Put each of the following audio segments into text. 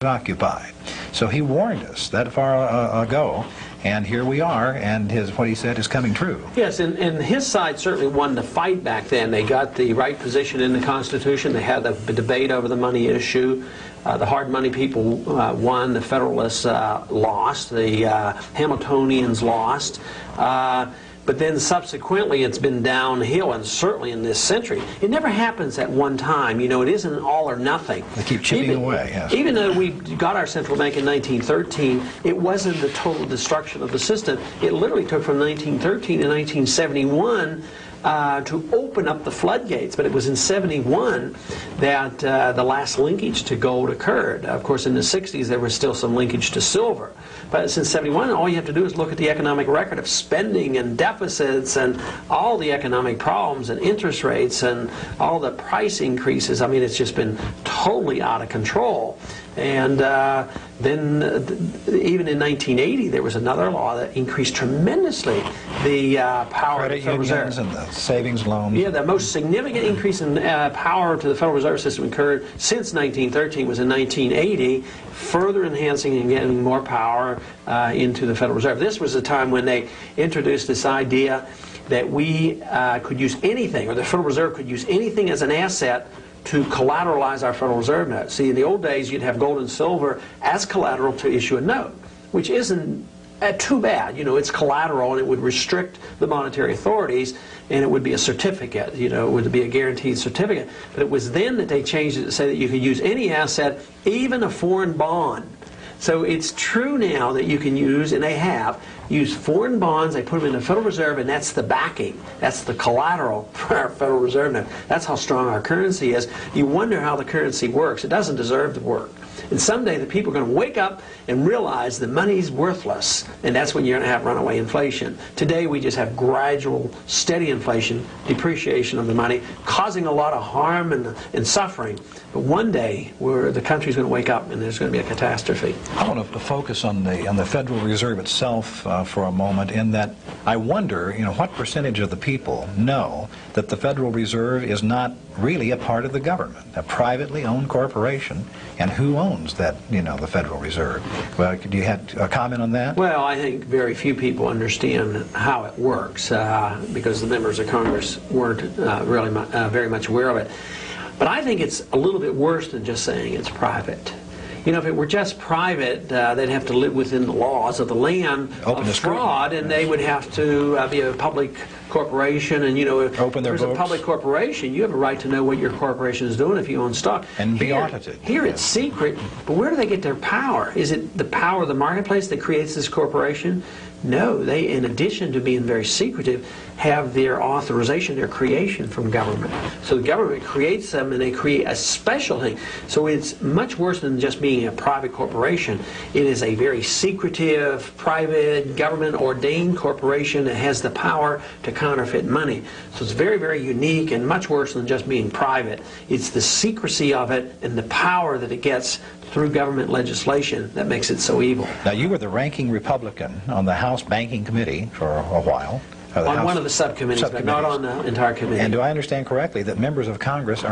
Occupy. So he warned us that far ago, and here we are, and what he said is coming true. Yes, and his side certainly won the fight back then. They got the right position in the Constitution. They had the debate over the money issue. The hard money people won. The Federalists lost. The Hamiltonians lost. But then subsequently it's been downhill, and certainly in this century. It never happens at one time. You know, it isn't all or nothing. They keep chipping away, yes. Even though we got our central bank in 1913, it wasn't the total destruction of the system. It literally took from 1913 to 1971 to open up the floodgates. But it was in 71 that the last linkage to gold occurred. Of course, in the 60s there was still some linkage to silver. But since 71, all you have to do is look at the economic record of spending and deficits and all the economic problems and interest rates and all the price increases. I mean, it's just been totally out of control. And then even in 1980, there was another law that increased tremendously the power of the Federal Reserve. And the savings loans. Yeah, the most significant increase in power to the Federal Reserve System occurred since 1913 was in 1980, further enhancing and getting more power into the Federal Reserve. This was a time when they introduced this idea that we could use anything, or the Federal Reserve could use anything as an asset to collateralize our Federal Reserve note. See, in the old days, you'd have gold and silver as collateral to issue a note, which isn't too bad. You know, it's collateral, and it would restrict the monetary authorities, and it would be a certificate. You know, it would be a guaranteed certificate. But it was then that they changed it to say that you could use any asset, even a foreign bond. So it's true now that you can use, and they have, used foreign bonds. They put them in the Federal Reserve, and that's the backing. That's the collateral for our Federal Reserve note. That's how strong our currency is. You wonder how the currency works. It doesn't deserve to work. And someday the people are going to wake up and realize the money's worthless, and that's when you're going to have runaway inflation. Today we just have gradual, steady inflation, depreciation of the money, causing a lot of harm and suffering. But one day the country's going to wake up, and there's going to be a catastrophe. I want to focus on the Federal Reserve itself for a moment, in that I wonder, you know, what percentage of the people know that the Federal Reserve is not really a part of the government, a privately owned corporation, and who owns that, you know, the Federal Reserve? Well, do you have a comment on that? Well, I think very few people understand how it works because the members of Congress weren't really very much aware of it. But I think it's a little bit worse than just saying it's private. You know, if it were just private, they'd have to live within the laws of the land of fraud, and they would have to be a public corporation. And, you know, if there's a public corporation, you have a right to know what your corporation is doing if you own stock. And be audited. Here it's secret, but where do they get their power? Is it the power of the marketplace that creates this corporation? No, they, in addition to being very secretive, have their authorization, their creation from government. So the government creates them, and they create a special thing. So it's much worse than just being a private corporation. It is a very secretive, private, government-ordained corporation that has the power to counterfeit money. So it's very, very unique and much worse than just being private. It's the secrecy of it and the power that it gets through government legislation that makes it so evil. Now, you were the ranking Republican on the House Banking Committee for a while. On one of the subcommittees, but not on the entire committee. And do I understand correctly that members of Congress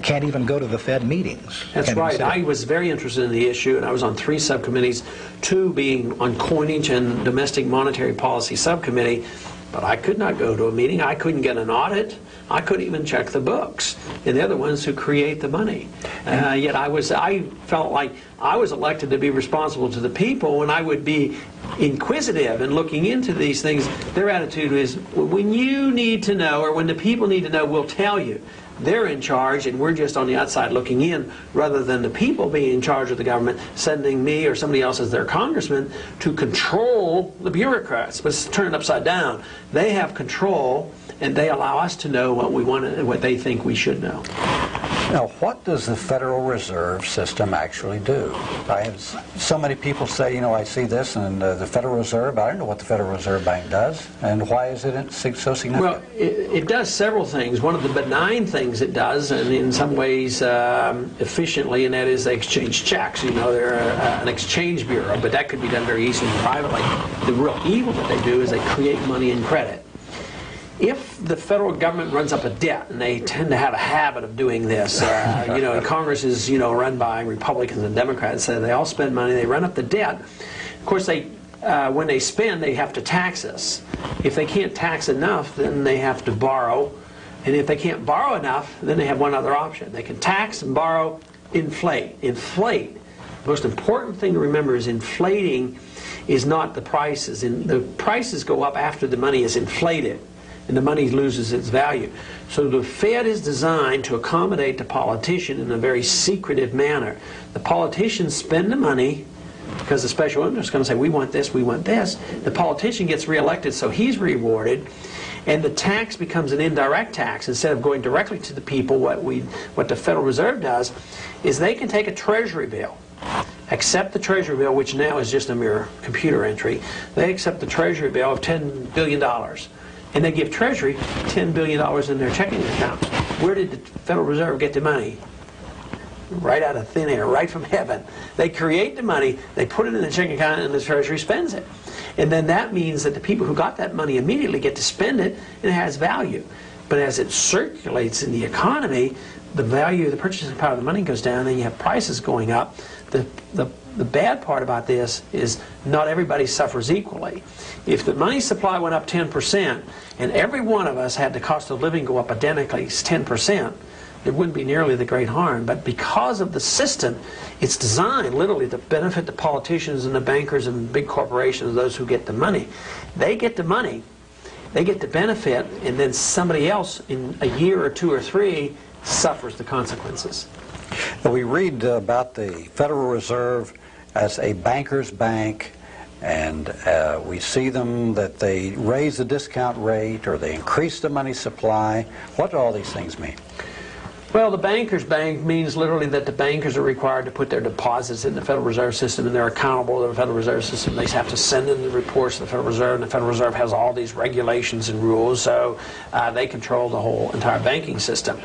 can't even go to the Fed meetings? That's right. I was very interested in the issue, and I was on 3 subcommittees, 2 being on coinage and domestic monetary policy subcommittee. But I could not go to a meeting. I couldn't get an audit. I couldn't even check the books. And they're the ones who create the money. Yet I felt like I was elected to be responsible to the people, and I would be inquisitive and looking into these things. Their attitude is, when you need to know, or when the people need to know, we'll tell you. They're in charge, and we're just on the outside looking in, rather than the people being in charge of the government, sending me or somebody else as their congressman to control the bureaucrats. But it's turned upside down. They have control, and they allow us to know what we want and what they think we should know. Now, what does the Federal Reserve System actually do? I have so many people say, you know, I see this and the Federal Reserve, I don't know what the Federal Reserve Bank does, and why is it so significant? Well, it does several things. One of the benign things it does, and in some ways efficiently, and that is they exchange checks. You know, they're an exchange bureau, but that could be done very easily privately. The real evil that they do is they create money and credit. if the federal government runs up a debt, and they tend to have a habit of doing this, you know, and Congress is, you know, run by Republicans and Democrats, so they all spend money, they run up the debt. Of course, they when they spend, they have to tax us. If they can't tax enough, then they have to borrow. And if they can't borrow enough, then they have one other option. They can tax and borrow, inflate. Inflate. The most important thing to remember is inflating is not the prices. The prices go up after the money is inflated, and the money loses its value. So the Fed is designed to accommodate the politician in a very secretive manner. The politicians spend the money because the special interest is going to say, we want this, we want this. The politician gets reelected, so he's rewarded, and the tax becomes an indirect tax. Instead of going directly to the people, what the Federal Reserve does is they can take a treasury bill, accept the treasury bill, which now is just a mere computer entry. They accept the treasury bill of $10 billion, and they give Treasury $10 billion in their checking accounts. Where did the Federal Reserve get the money? Right out of thin air, right from heaven. They create the money, they put it in the checking account, and the Treasury spends it. And then that means that the people who got that money immediately get to spend it, and it has value. But as it circulates in the economy, the value, the purchasing power of the money goes down, and you have prices going up. The bad part about this is not everybody suffers equally. If the money supply went up 10%, and every one of us had the cost of living go up identically 10%, it wouldn't be nearly the great harm. But because of the system, it's designed literally to benefit the politicians and the bankers and big corporations, those who get the money. They get the money, they get the benefit, and then somebody else in a year or two or three suffers the consequences. We read about the Federal Reserve as a banker's bank, and we see them that they raise the discount rate or they increase the money supply. What do all these things mean? Well, the banker's bank means literally that the bankers are required to put their deposits in the Federal Reserve System, and they're accountable to the Federal Reserve System. They have to send in the reports to the Federal Reserve, and the Federal Reserve has all these regulations and rules, so they control the whole entire banking system.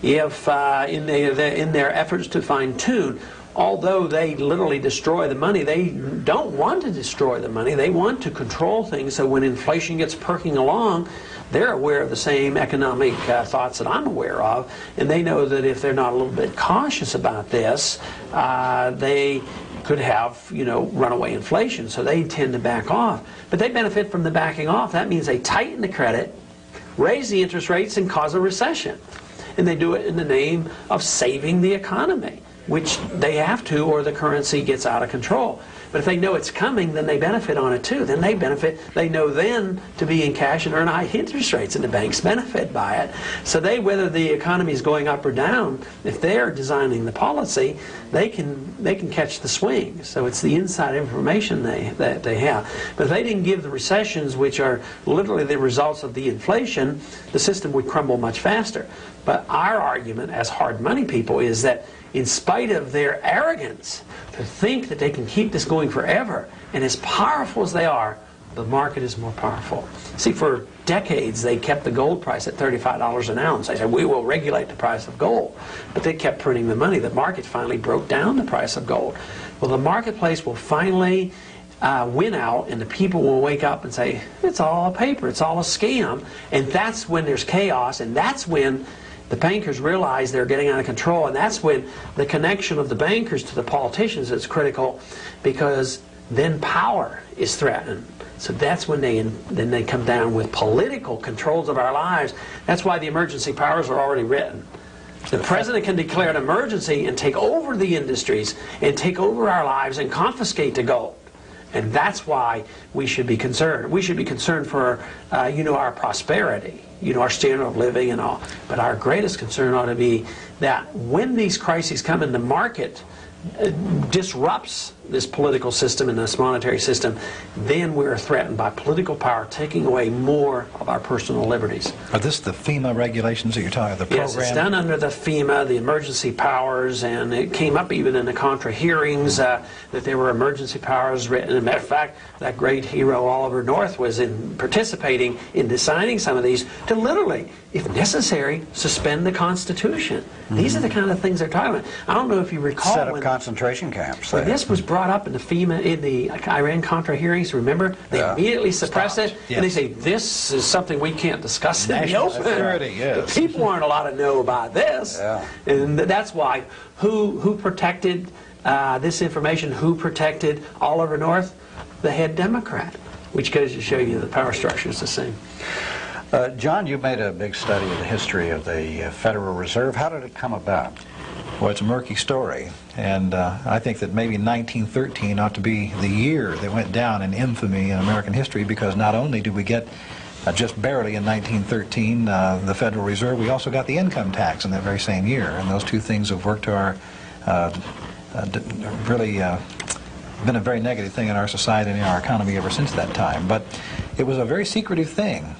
If in their efforts to fine-tune, although they literally destroy the money, they don't want to destroy the money. They want to control things so when inflation gets perking along, they're aware of the same economic thoughts that I'm aware of, and they know that if they're not a little bit cautious about this, they could have, you know, runaway inflation. So they tend to back off. But they benefit from the backing off. That means they tighten the credit, raise the interest rates, and cause a recession. And they do it in the name of saving the economy, which they have to, or the currency gets out of control. But if they know it's coming, then they benefit on it too. Then they benefit. They know then to be in cash and earn high interest rates, and the banks benefit by it. So they, whether the economy is going up or down, if they're designing the policy, they can catch the swing. So it's the inside information that they have. But if they didn't give the recessions, which are literally the results of the inflation, the system would crumble much faster. But our argument as hard money people is that in spite of their arrogance to think that they can keep this going forever, and as powerful as they are, the market is more powerful. See, for decades they kept the gold price at $35 an ounce. They said, we will regulate the price of gold. But they kept printing the money. The market finally broke down the price of gold. Well, the marketplace will finally win out, and the people will wake up and say, it's all a paper, it's all a scam. And that's when there's chaos, and that's when the bankers realize they're getting out of control, and that's when the connection of the bankers to the politicians is critical, because then power is threatened. So that's when they come down with political controls of our lives. That's why the emergency powers are already written. The president can declare an emergency and take over the industries and take over our lives and confiscate the gold. And that's why we should be concerned. We should be concerned for, our prosperity, our standard of living and all. But our greatest concern ought to be that when these crises come in, the market disrupts this political system and this monetary system, then we're threatened by political power taking away more of our personal liberties. Are this the FEMA regulations that you're talking about, the program? Yes, it's done under the FEMA, the emergency powers, and it came up even in the Contra hearings that there were emergency powers written. As a matter of fact, that great hero Oliver North was participating in deciding some of these to literally, if necessary, suspend the Constitution. Mm-hmm. These are the kind of things they're talking about. I don't know if you recall when concentration camps. Well, this was brought up in the FEMA, in the Iran-Contra hearings, remember? They immediately suppressed it, and they say, this is something we can't discuss in the National open. security, yes. The people aren't allowed to know about this. And that's why, who protected this information, who protected Oliver North? The head Democrat, which goes to show you the power structure is the same. John, you made a big study of the history of the Federal Reserve. How did it come about? Well, it's a murky story, and I think that maybe 1913 ought to be the year that went down in infamy in American history, because not only did we get just barely in 1913 the Federal Reserve, we also got the income tax in that very same year, and those two things have worked to our really been a very negative thing in our society and in our economy ever since that time. But it was a very secretive thing.